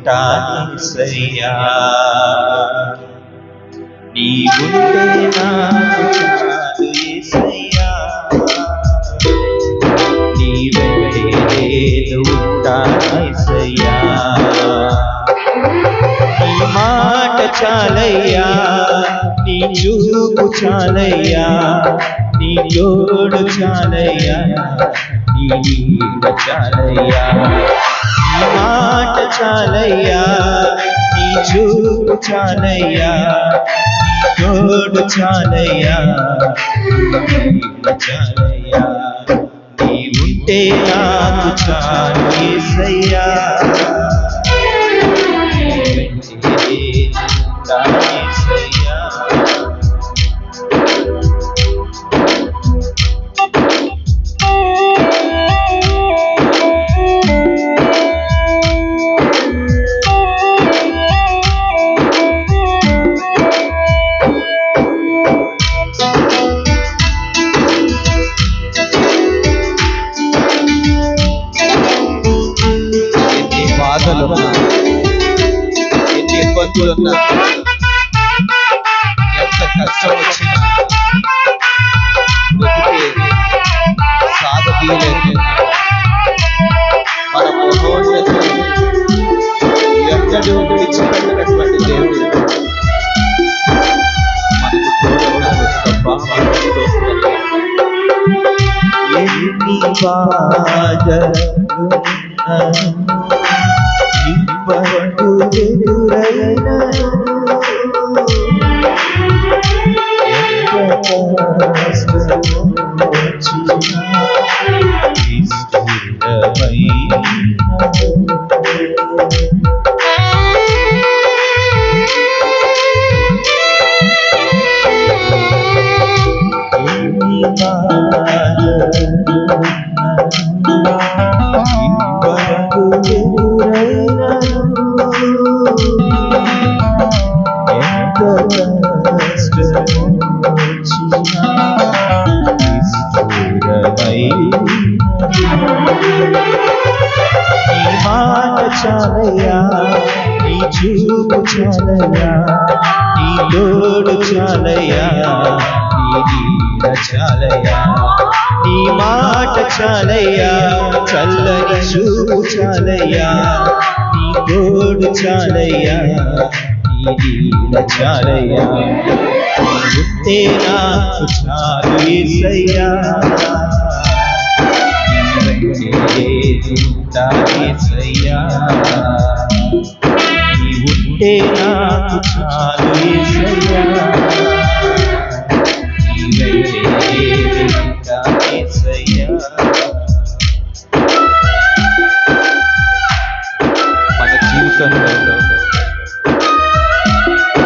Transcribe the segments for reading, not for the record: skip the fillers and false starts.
ఉంటానేసయ్యా. నీవుంటే నాకు చాలు యేసయ్యా, నీ వెంటే నేను ఉంటానేసయ్యా. నీ మాట చాలయ్యా, నీ చూపు చాలయ్యా, నీ తోడు చాలయ్యా, నీ నీడ చాలయ్యా. నీ మాట చాలయ్యా, నీ చూపు చాలయ్యా, నీ తోడు చాలయ్యా, నీ నీడ చాలయ్యా. నీ ఉంటే నాకు చాలు యేసయ్యా, యేసయ్యా. ఎన్ని ఇబ్బందులున్నా, ఎంత కష్టం వచ్చినా, బ్రతికేది సాగదీయలేదు మన మహోన్నత ఎన్నడూ విడిచిపెట్టినటువంటి దేవుడు మనకు తోడున్నాడు. ఎన్ని బాధలున్నా, ఇబ్బందు ఎదురైనా, ఎంత కష్టము వచ్చినా, నిష్ఠూరమైన ఎన్ని బాధలున్నా, ఇబ్బందు ఎదురైనా, ఎంత కష్టము వచ్చినా, నిష్ఠూరమైన నీ మాట చాలయ్యా, నీ చూపు చాలయ్యా, నీ తోడు చాలయ్యా, నీ నీడ చాలయ్యా. నీ మాట చాలయ్యా, చల్లని చూపు చాలయ్యా, నీ తోడు చాలయ్యా, నీ నీడ చాలయ్యా. ఉంటే నాకు చాలు యేసయ్యా, ఉంటానేసయ్యా. నీ ఉంటే నాకు చాలు యేసయ్యా, నీ వెంటే ఉంటానేసయ్యా. మన జీవితంలో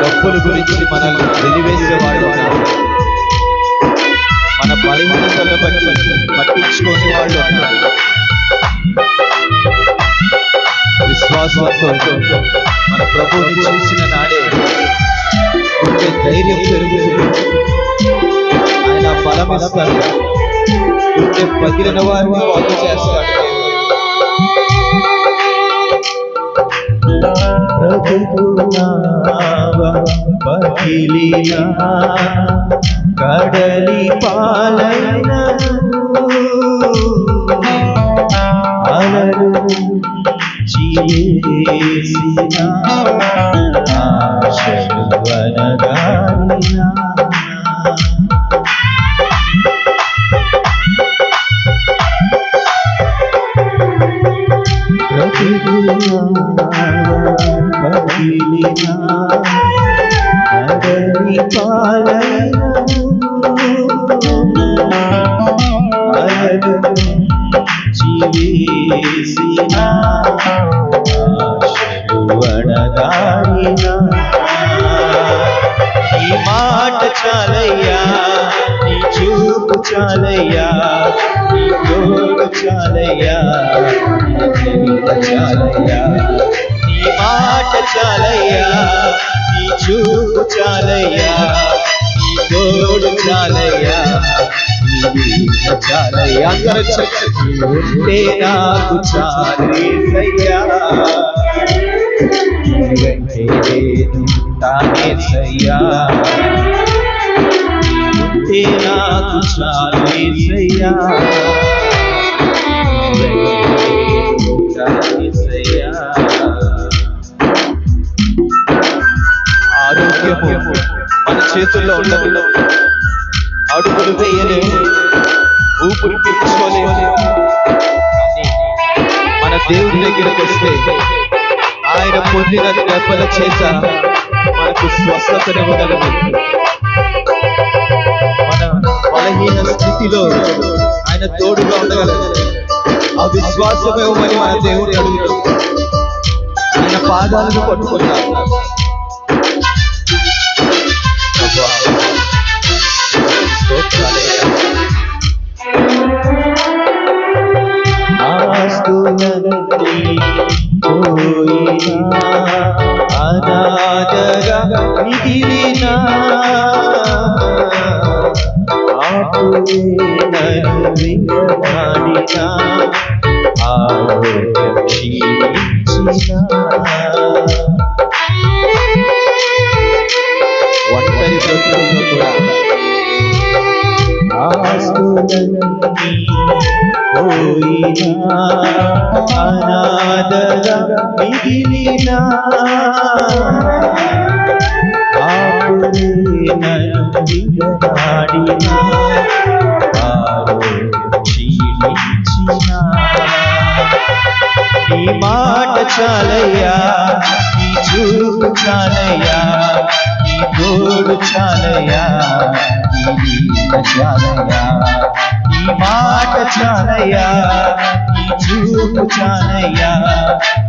డబ్బుల గురించి మనల్ని వెలివేసేవాడు అన్నారు, మన బలహీనతలను బట్టి పట్టించుకునే వాళ్ళు అన్నారు. విశ్వాసంతో మన ప్రభువుని చూసిన నాడే ఉండే ధైర్యం పెరుగుతుంది. ఆయన బలం ఇస్తాడు, ఉండే పగిలిన వారిని బాగు చేస్తాడు. పగిలిన కడలి పాలైన అలలు చేసిన ఆశలు వనగాలిన పగిలిన కడలి పాలైన అలలు జీవేసిన ఆశలు వడగాలిన నీ మాట చాలయ్యా, నీ చూపు చాలయ్యా, నీ తోడు చాలయ్యా, నీ నీడ చాలయ్యా. నీ మాట చాలయ్యా, నీ చూపు చాలయ్యా, నీ తోడు చాలయ్యా, నీ నీడ చాలయ్యా. ఉంటే నాకు చాలు యేసయ్యా, యేసయ్యా ఉంటే నాకు చాలు యేసయ్యా ఆరోగ్యము మన చేతుల్లో ఉండదు. అడుగులు వేయలేము, ఊపిరి పీల్చుకోలేము. కానీ మన దేవుడి దగ్గరికి వస్తే ఆయన పొందిన దెబ్బల చేత మనకు స్వస్థతనివ్వగలదు. మన బలహీన స్థితిలో ఆయన తోడుగా ఉండగలదు. ఆ విశ్వాసం ఇవ్వమని మన దేవుడి అడుగుతాం. ఆయన పాదాలను పట్టుకున్నాడు. అనాథగా మిగిలిన ఆపులే నన్ను విడనాడిన ఆరోగ్యం క్షీణించిన ఒంటరి బ్రతుకుల్లో కూడా ఆస్తులన్నీ పోయినా అనాథగా మిగిలిన ఆపులే నన్ను విడనాడిన ఆరోగ్యం క్షీణించిన నీ మాట చాలయ్యా, నీ చూపు చాలయ్యా, నీ తోడు చాలయ్యా, నీ నీడ చాలయ్యా. నీ మాట చాలయ్యా, నీ చూపు చాలయ్యా,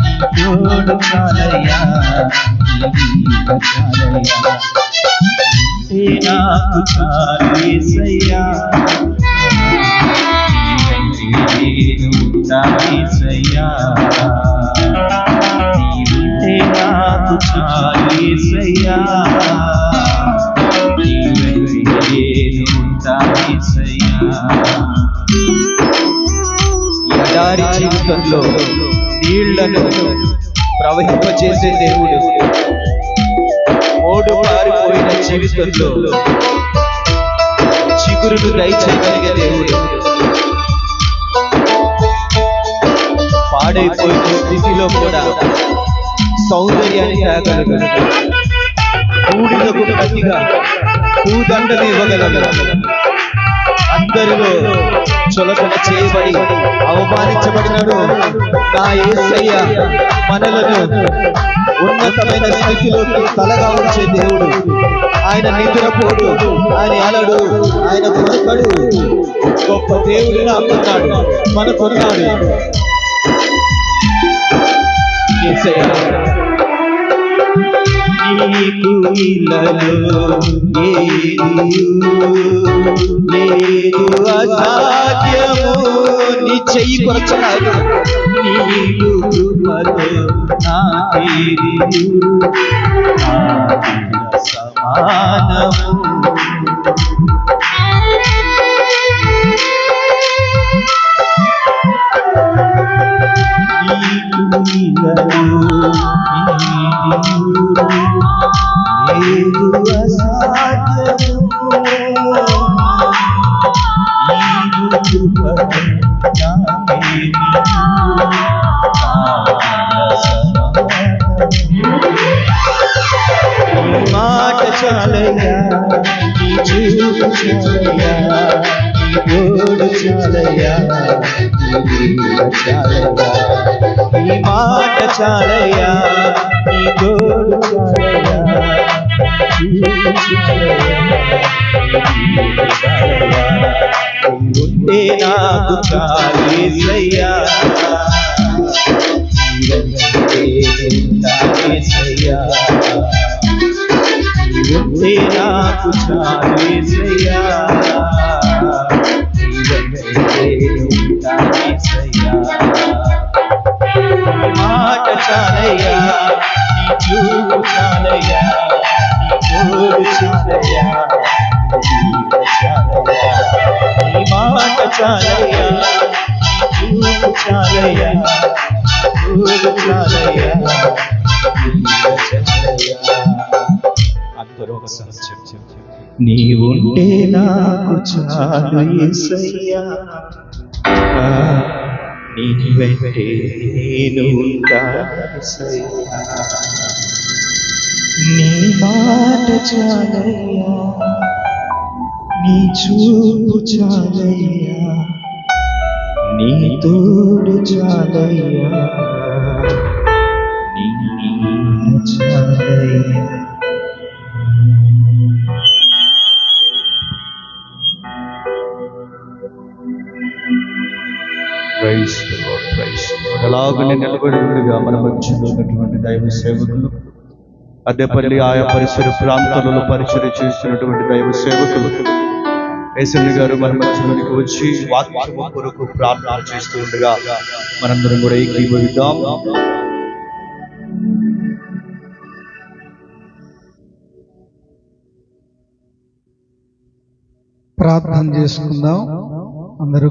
నీ తోడు చాలయ్యా, నీ నీడ చాలయ్యా. నాకు చాలు యేసయ్యా, యేసయ్యా నీవుంటే నాకు చాలు యేసయ్యా, ఎడారి జీవితంలో నీళ్లను ప్రవహింపచేసే దేవుడు, ఓడు పారిపోయిన జీవితంలో చిగురును దయచేయగలిగే దేవుడు, పాడైపోయిన స్థితిలో కూడా సౌందర్యాన్ని తేగలగలడు. బూడిదకు ప్రతిగా పూదండలు ఇవ్వగలగలడు. అందరిలో చులకన చేయబడి అవమానించబడినను నా యేసయ్య మనలను ఉన్నతమైన స్థితిలోకి తలగా ఉంచే దేవుడు. ఆయన నిద్రపోడు, ఆయన అలడు, ఆయన కొనకడు. గొప్ప దేవుడు నాకున్నాడు, మనకున్నాడు. నీకు ఇల్లలో లేదు అసాధ్యము. నీ చెయ్యి కొరచరాదు, నీకు కృపలో నాకేది సమానము. లేదు అసాధ్యము, నీవు కృపలో నాకేది మాట చాలయ్యా, నీ చూపు చాలయ్యా, నీ తోడు చాలయ్యా, నీ చాలయ్యా. నీ మాట చాలయ్యా, నీ తోడు చాలయ్యా, చూపు చాలయ్యా, చాలయ్యా. ఉంటే నాకు చాలు యేసయ్యా, ఉంటే నాకు చాలు యేసయ్యా, మాట చాలయ్యా, నీ చూపు చాలయ్యా, నీ తోడు చాలయ్యా, చాలయ్యా. నీ మాట చాలయ్యా, నీ చూపు చాలయ్యా, తోడు చాలయ్యా, కొరకు సాక్ష్యం. నీవుంటే నాకు చాలు యేసయ్యా, నీ వెంటే నేను ఉంటాను యేసయ్యా. నీ మాట చాలయ్యా, నీ చూపు చాలయ్యా, నీ తోడు చాలయ్యా, నీ నీడ చాలయ్యా. Praise the Lord, praise the Lord. అలాగనే నిలబడి ఉండగా మన మధ్యలో ఉన్నటువంటి దైవ సేవకులు, అద్దెపల్లి ఆయా పరిసర ప్రాంతాలలో పరిచయం చేస్తున్నటువంటి దైవ సేవకులు ఏసన్న గారు మన మధ్యలోనికి వచ్చి వాక్యము కొరకు ప్రార్థన చేస్తూ ఉండగా మనందరం కూడా ఏకీభవిద్దాం. ప్రార్థన చేసుకుందాం అందరూ.